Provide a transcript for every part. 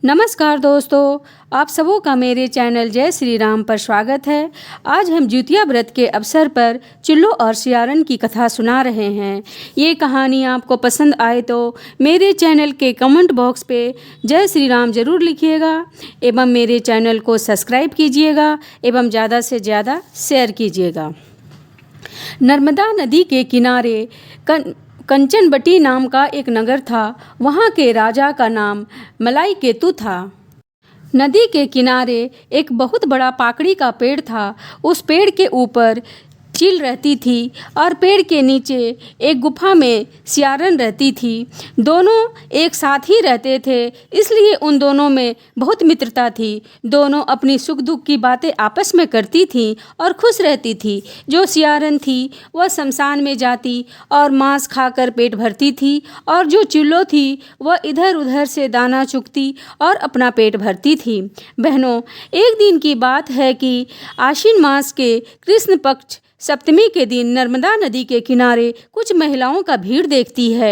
नमस्कार दोस्तों, आप सबों का मेरे चैनल जय श्री राम पर स्वागत है। आज हम जिउतिया व्रत के अवसर पर चिल्लो और सियारन की कथा सुना रहे हैं। ये कहानी आपको पसंद आए तो मेरे चैनल के कमेंट बॉक्स पे जय श्री राम ज़रूर लिखिएगा एवं मेरे चैनल को सब्सक्राइब कीजिएगा एवं ज़्यादा से ज़्यादा शेयर कीजिएगा। नर्मदा नदी के किनारे कंचनबटी नाम का एक नगर था। वहाँ के राजा का नाम मलाई केतु था। नदी के किनारे एक बहुत बड़ा पाकड़ी का पेड़ था। उस पेड़ के ऊपर चील रहती थी और पेड़ के नीचे एक गुफा में सियारन रहती थी। दोनों एक साथ ही रहते थे, इसलिए उन दोनों में बहुत मित्रता थी। दोनों अपनी सुख दुख की बातें आपस में करती थीं और खुश रहती थी। जो सियारन थी वह शमशान में जाती और मांस खाकर पेट भरती थी, और जो चिल्लो थी वह इधर उधर से दाना चुगती और अपना पेट भरती थी। बहनों, एक दिन की बात है कि आश्विन मास के कृष्ण पक्ष सप्तमी के दिन नर्मदा नदी के किनारे कुछ महिलाओं का भीड़ देखती है।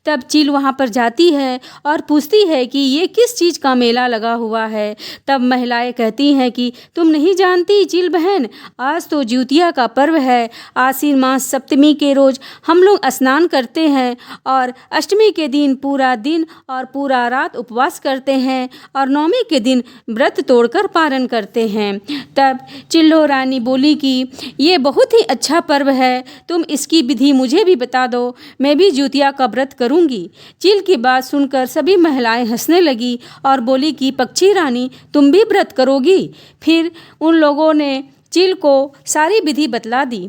तब चील वहाँ पर जाती है और पूछती है कि ये किस चीज़ का मेला लगा हुआ है। तब महिलाएं कहती हैं कि तुम नहीं जानती चील बहन, आज तो जिउतिया का पर्व है। आश्विन मास सप्तमी के रोज़ हम लोग स्नान करते हैं और अष्टमी के दिन पूरा दिन और पूरा रात उपवास करते हैं और नवमी के दिन व्रत तोड़कर पारण करते हैं। तब चिल्लो रानी बोली कि ये बहुत ही अच्छा पर्व है, तुम इसकी विधि मुझे भी बता दो, मैं भी जिउतिया का व्रत करूंगी। चील की बात सुनकर सभी महिलाएं हंसने लगी और बोली कि पक्षी रानी, तुम भी व्रत करोगी। फिर उन लोगों ने चील को सारी विधि बतला दी।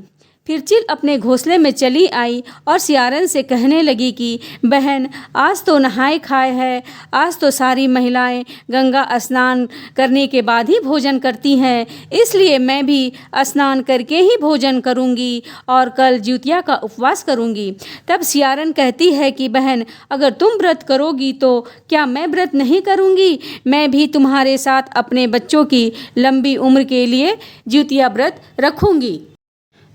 फिर चील अपने घोंसले में चली आई और सियारन से कहने लगी कि बहन, आज तो नहाए खाए है, आज तो सारी महिलाएं गंगा स्नान करने के बाद ही भोजन करती हैं, इसलिए मैं भी स्नान करके ही भोजन करूंगी और कल जिउतिया का उपवास करूंगी। तब सियारन कहती है कि बहन, अगर तुम व्रत करोगी तो क्या मैं व्रत नहीं करूंगी? मैं भी तुम्हारे साथ अपने बच्चों की लंबी उम्र के लिए जिउतिया व्रत रखूंगी।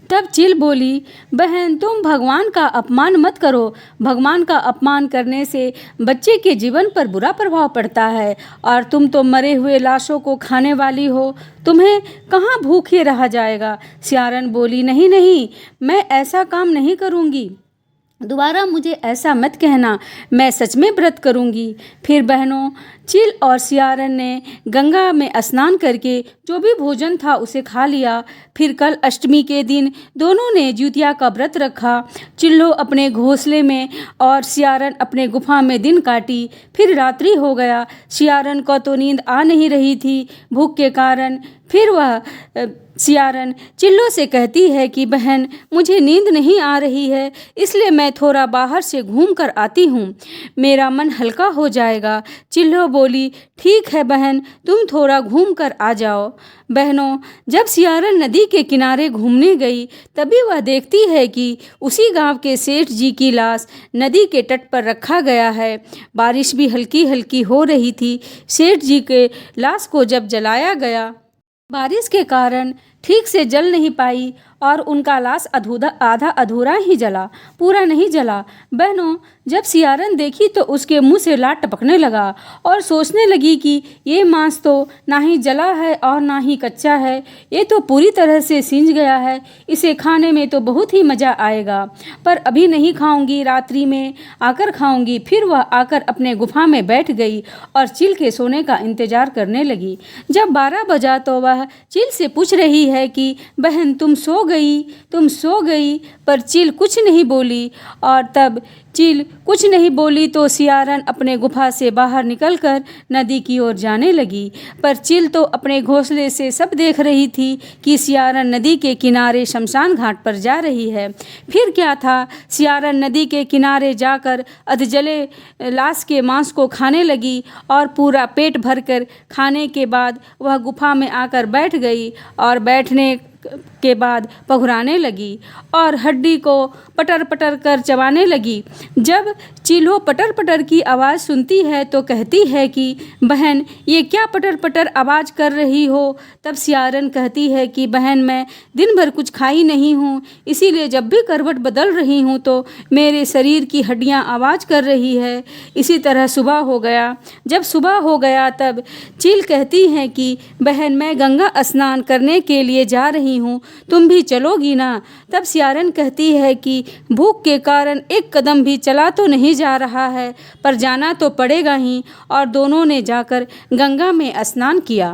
तब चील बोली, बहन, तुम भगवान का अपमान मत करो। भगवान का अपमान करने से बच्चे के जीवन पर बुरा प्रभाव पड़ता है, और तुम तो मरे हुए लाशों को खाने वाली हो, तुम्हें कहाँ भूखे रहा जाएगा। सियारन बोली, नहीं नहीं, मैं ऐसा काम नहीं करूँगी, दोबारा मुझे ऐसा मत कहना, मैं सच में व्रत करूंगी। फिर बहनों, चील और सियारन ने गंगा में स्नान करके जो भी भोजन था उसे खा लिया। फिर कल अष्टमी के दिन दोनों ने जिउतिया का व्रत रखा। चिल्लो अपने घोंसले में और सियारन अपने गुफा में दिन काटी। फिर रात्रि हो गया। सियारन को तो नींद आ नहीं रही थी भूख के कारण। फिर वह सियारन चिल्लो से कहती है कि बहन, मुझे नींद नहीं आ रही है, इसलिए मैं थोड़ा बाहर से घूम कर आती हूँ, मेरा मन हल्का हो जाएगा। चिल्लो बोली, ठीक है बहन, तुम थोड़ा घूम कर आ जाओ। बहनों, जब सियारन नदी के किनारे घूमने गई तभी वह देखती है कि उसी गांव के सेठ जी की लाश नदी के तट पर रखा गया है। बारिश भी हल्की हल्की हो रही थी। सेठ जी के लाश को जब जलाया गया, बारिश के कारण ठीक से जल नहीं पाई और उनका लाश आधा अधूरा ही जला, पूरा नहीं जला। बहनों, जब सियारन देखी तो उसके मुंह से लाट टपकने लगा और सोचने लगी कि ये मांस तो ना ही जला है और ना ही कच्चा है, ये तो पूरी तरह से सींच गया है, इसे खाने में तो बहुत ही मज़ा आएगा, पर अभी नहीं खाऊंगी, रात्रि में आकर खाऊंगी। फिर वह आकर अपने गुफा में बैठ गई और चील के सोने का इंतजार करने लगी। जब 12 बजा तो वह चील से पूछ रही है कि बहन, तुम सो गई, पर चील कुछ नहीं बोली। और तब चील कुछ नहीं बोली तो सियारन अपने गुफा से बाहर निकलकर नदी की ओर जाने लगी, पर चील तो अपने घोंसले से सब देख रही थी कि सियारन नदी के किनारे शमशान घाट पर जा रही है। फिर क्या था, सियारन नदी के किनारे जाकर अधजले लाश के मांस को खाने लगी और पूरा पेट भरकर खाने के बाद वह गुफा में आकर बैठ गई और बैठने के बाद पहुराने लगी और हड्डी को पटर पटर कर चबाने लगी। जब चिल्हो पटर पटर की आवाज़ सुनती है तो कहती है कि बहन, ये क्या पटर पटर आवाज़ कर रही हो। तब सियारन कहती है कि बहन, मैं दिन भर कुछ खाई नहीं हूँ, इसीलिए जब भी करवट बदल रही हूँ तो मेरे शरीर की हड्डियाँ आवाज़ कर रही है। इसी तरह सुबह हो गया। जब सुबह हो गया तब चील कहती है कि बहन, मैं गंगा स्नान करने के लिए जा रही हूँ, तुम भी चलोगी ना। तब सियारन कहती है कि भूख के कारण एक कदम भी चला तो नहीं जा रहा है, पर जाना तो पड़ेगा ही। और दोनों ने जाकर गंगा में स्नान किया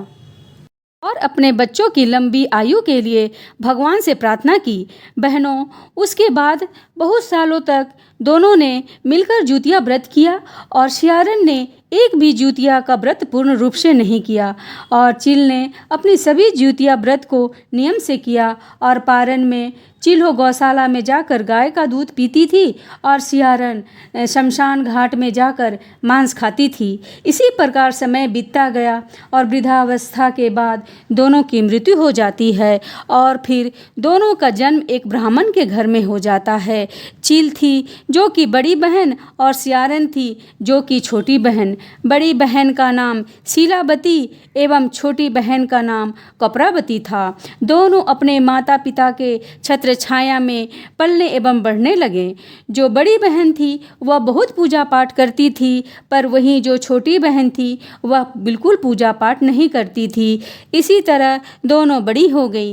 और अपने बच्चों की लंबी आयु के लिए भगवान से प्रार्थना की। बहनों, उसके बाद बहुत सालों तक दोनों ने मिलकर ज्यूतिया व्रत किया और सियारन ने एक भी ज्यूतिया का व्रत पूर्ण रूप से नहीं किया और चिल ने अपनी सभी ज्यूतिया व्रत को नियम से किया। और पारण में चिल्हो गौशाला में जाकर गाय का दूध पीती थी और सियारन शमशान घाट में जाकर मांस खाती थी। इसी प्रकार समय बीतता गया और वृद्धावस्था के बाद दोनों की मृत्यु हो जाती है और फिर दोनों का जन्म एक ब्राह्मण के घर में हो जाता है। चिल थी जो कि बड़ी बहन और सियारन थी जो कि छोटी बहन। बड़ी बहन का नाम शीलावती एवं छोटी बहन का नाम कपरावती था। दोनों अपने माता पिता के छत्र छाया में पलने एवं बढ़ने लगे। जो बड़ी बहन थी वह बहुत पूजा पाठ करती थी, पर वहीं जो छोटी बहन थी वह बिल्कुल पूजा पाठ नहीं करती थी। इसी तरह दोनों बड़ी हो गई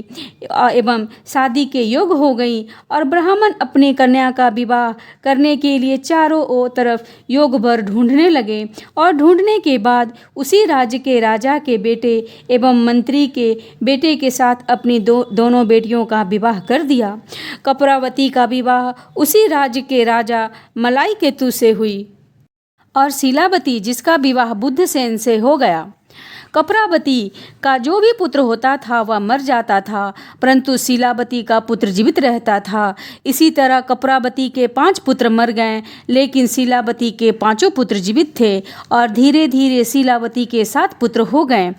एवं शादी के योग्य हो गई और ब्राह्मण अपनी कन्या का विवाह करने के लिए चारों ओर तरफ योग्य वर ढूंढने लगे और ढूंढने के बाद उसी राज्य के राजा के बेटे एवं मंत्री के बेटे के साथ अपनी दोनों बेटियों का विवाह कर दिया। कपरावती का विवाह उसी राज्य के राजा मलाई केतु से हुई और शीलावती जिसका विवाह बुद्धसेन से हो गया। कपरावती का जो भी पुत्र होता था वह मर जाता था, परंतु शीलावती का पुत्र जीवित रहता था। इसी तरह कपरावती के 5 पुत्र मर गए, लेकिन शीलावती के 5 पुत्र जीवित थे और धीरे धीरे शीलावती के 7 पुत्र हो गए।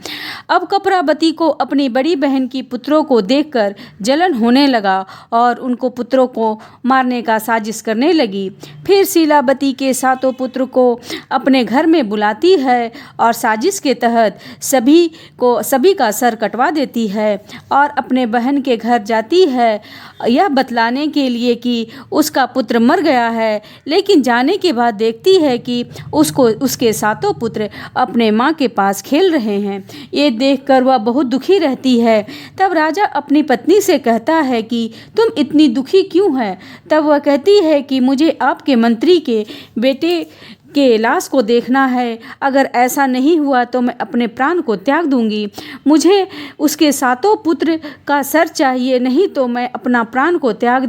अब कपरावती को अपनी बड़ी बहन की पुत्रों को देखकर जलन होने लगा और उनको पुत्रों को मारने का साजिश करने लगी। फिर शीलावती के 7 पुत्र को अपने घर में बुलाती है और साजिश के तहत सभी का सर कटवा देती है और अपने बहन के घर जाती है यह बतलाने के लिए कि उसका पुत्र मर गया है, लेकिन जाने के बाद देखती है कि उसके 7 पुत्र अपने माँ के पास खेल रहे हैं। ये देखकर वह बहुत दुखी रहती है। तब राजा अपनी पत्नी से कहता है कि तुम इतनी दुखी क्यों है। तब वह कहती है कि मुझे आपके मंत्री के बेटे के लाश को देखना है, अगर ऐसा नहीं हुआ तो मैं अपने प्राण को त्याग दूंगी। मुझे उसके 7 पुत्र का सर चाहिए, नहीं तो मैं अपना प्राण को त्याग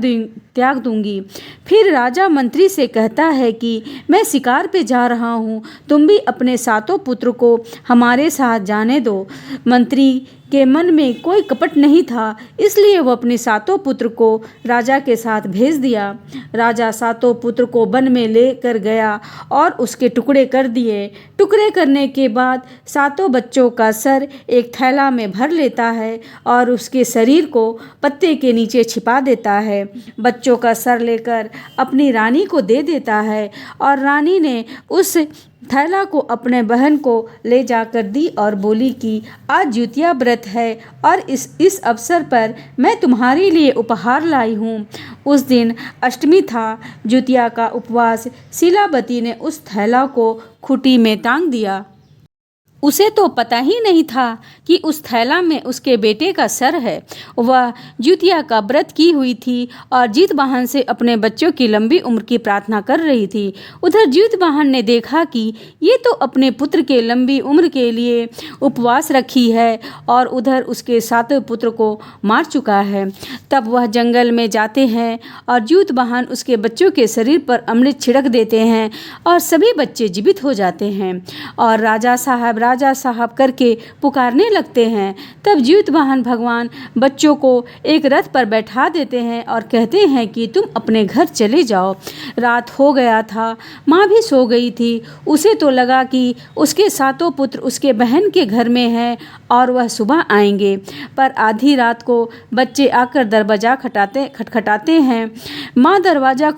दूंगी। फिर राजा मंत्री से कहता है कि मैं शिकार पे जा रहा हूँ, तुम भी अपने 7 पुत्र को हमारे साथ जाने दो। मंत्री के मन में कोई कपट नहीं था, इसलिए वह अपने 7 पुत्र को राजा के साथ भेज दिया। राजा 7 पुत्र को वन में लेकर गया और उसके टुकड़े कर दिए। टुकड़े करने के बाद 7 बच्चों का सर एक थैला में भर लेता है और उसके शरीर को पत्ते के नीचे छिपा देता है। बच्चों का सर लेकर अपनी रानी को दे देता है और रानी ने उस थैला को अपने बहन को ले जाकर दी और बोली कि आज ज्यूतिया व्रत है और इस अवसर पर मैं तुम्हारे लिए उपहार लाई हूँ। उस दिन अष्टमी था। ज्यूतिया का उपवास शीलावती ने उस थैला को खूंटी में टांग दिया। उसे तो पता ही नहीं था कि उस थैला में उसके बेटे का सर है। वह ज्यूतिया का व्रत की हुई थी और जीतवाहन से अपने बच्चों की लंबी उम्र की प्रार्थना कर रही थी। उधर जीतवाहन ने देखा कि ये तो अपने पुत्र के लंबी उम्र के लिए उपवास रखी है और उधर उसके 7 पुत्र को मार चुका है। तब वह जंगल में जाते हैं और जीतवाहन उसके बच्चों के शरीर पर अमृत छिड़क देते हैं और सभी बच्चे जीवित हो जाते हैं। और राजा साहब राजा साहब करके पुकारने लगते हैं। तब ज्यूतवाहन भगवान बच्चों को एक रथ पर बैठा देते हैं और कहते हैं कि तुम अपने घर चले जाओ। रात हो गया था, माँ भी सो गई थी। उसे तो लगा कि उसके सातों पुत्र उसके बहन के घर में हैं और वह सुबह आएंगे, पर आधी रात को बच्चे आकर दरवाज़ा खटखटाते हैं। माँ दरवाज़ा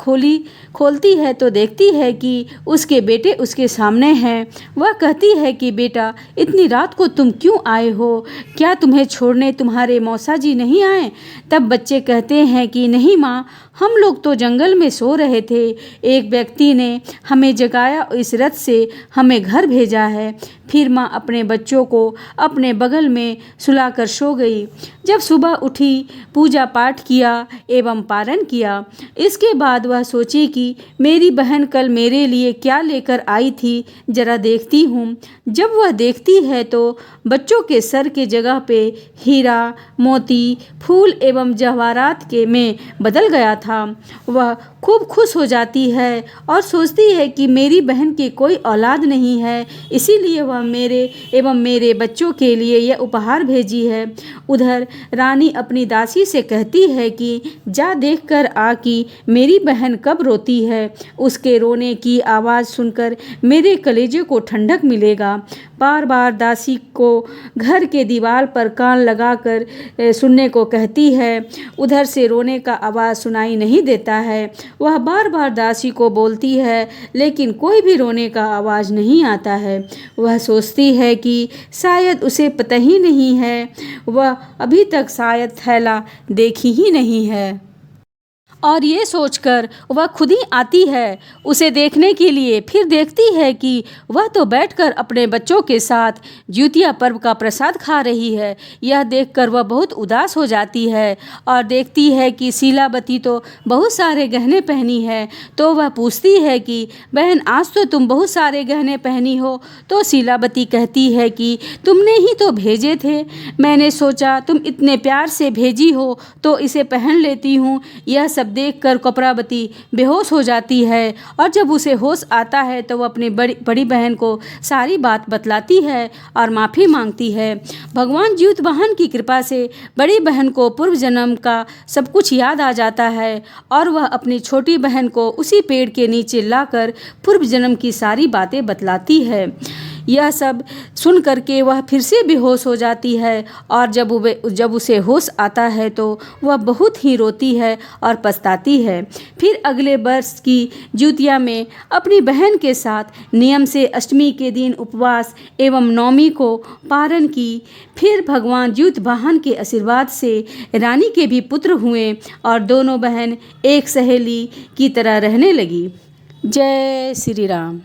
खोलती है तो देखती है कि उसके बेटे उसके सामने हैं। वह कहती है कि बेटा, इतनी रात को तुम क्यों आए हो? क्या तुम्हें छोड़ने तुम्हारे मौसा जी नहीं आए? तब बच्चे कहते हैं कि नहीं माँ, हम लोग तो जंगल में सो रहे थे। एक व्यक्ति ने हमें जगाया, इस रथ से हमें घर भेजा है। फिर माँ अपने बच्चों को अपने बगल में सुलाकर सो गई। जब सुबह उठी, पूजा पाठ किया एवं पारण किया। इसके बाद वह सोची कि मेरी बहन कल मेरे लिए क्या लेकर आई थी, जरा देखती हूँ। जब वह देखती है तो बच्चों के सर के जगह पे हीरा, मोती, फूल एवं जवाहरात के में बदल गया था। वह खूब खुश हो जाती है और सोचती है कि मेरी बहन की कोई औलाद नहीं है, इसीलिए वह मेरे एवं मेरे बच्चों के लिए यह उपहार भेजी है। उधर रानी अपनी दासी से कहती है कि जा देख कर आ कि मेरी बहन कब रोती है। उसके रोने की आवाज़ सुनकर मेरे कलेजे को ठंडक मिलेगा। बार बार दासी को घर के दीवार पर कान लगाकर सुनने को कहती है। उधर से रोने का आवाज़ सुनाई नहीं देता है। वह बार बार दासी को बोलती है, लेकिन कोई भी रोने का आवाज़ नहीं आता है। वह सोचती है कि शायद उसे पता ही नहीं है, वह अभी तक शायद थैला देखी ही नहीं है। और ये सोचकर वह खुद ही आती है उसे देखने के लिए। फिर देखती है कि वह तो बैठकर अपने बच्चों के साथ ज्यूतिया पर्व का प्रसाद खा रही है। यह देखकर वह बहुत उदास हो जाती है और देखती है कि शीलावती तो बहुत सारे गहने पहनी है। तो वह पूछती है कि बहन, आज तो तुम बहुत सारे गहने पहनी हो। तो शीलावती कहती है कि तुमने ही तो भेजे थे, मैंने सोचा तुम इतने प्यार से भेजी हो तो इसे पहन लेती हूँ। यह सब देखकर कपरावती बेहोश हो जाती है और जब उसे होश आता है तो वह अपनी बड़ी बहन को सारी बात बतलाती है और माफ़ी मांगती है। भगवान ज्यूतवाहन की कृपा से बड़ी बहन को पूर्व जन्म का सब कुछ याद आ जाता है और वह अपनी छोटी बहन को उसी पेड़ के नीचे लाकर पूर्व जन्म की सारी बातें बतलाती है। यह सब सुन करके वह फिर से बेहोश हो जाती है और जब उसे होश आता है तो वह बहुत ही रोती है और पछताती है। फिर अगले वर्ष की ज्यूतिया में अपनी बहन के साथ नियम से अष्टमी के दिन उपवास एवं नवमी को पारण की। फिर भगवान ज्यूतवाहन के आशीर्वाद से रानी के भी पुत्र हुए और दोनों बहन एक सहेली की तरह रहने लगी। जय श्री राम।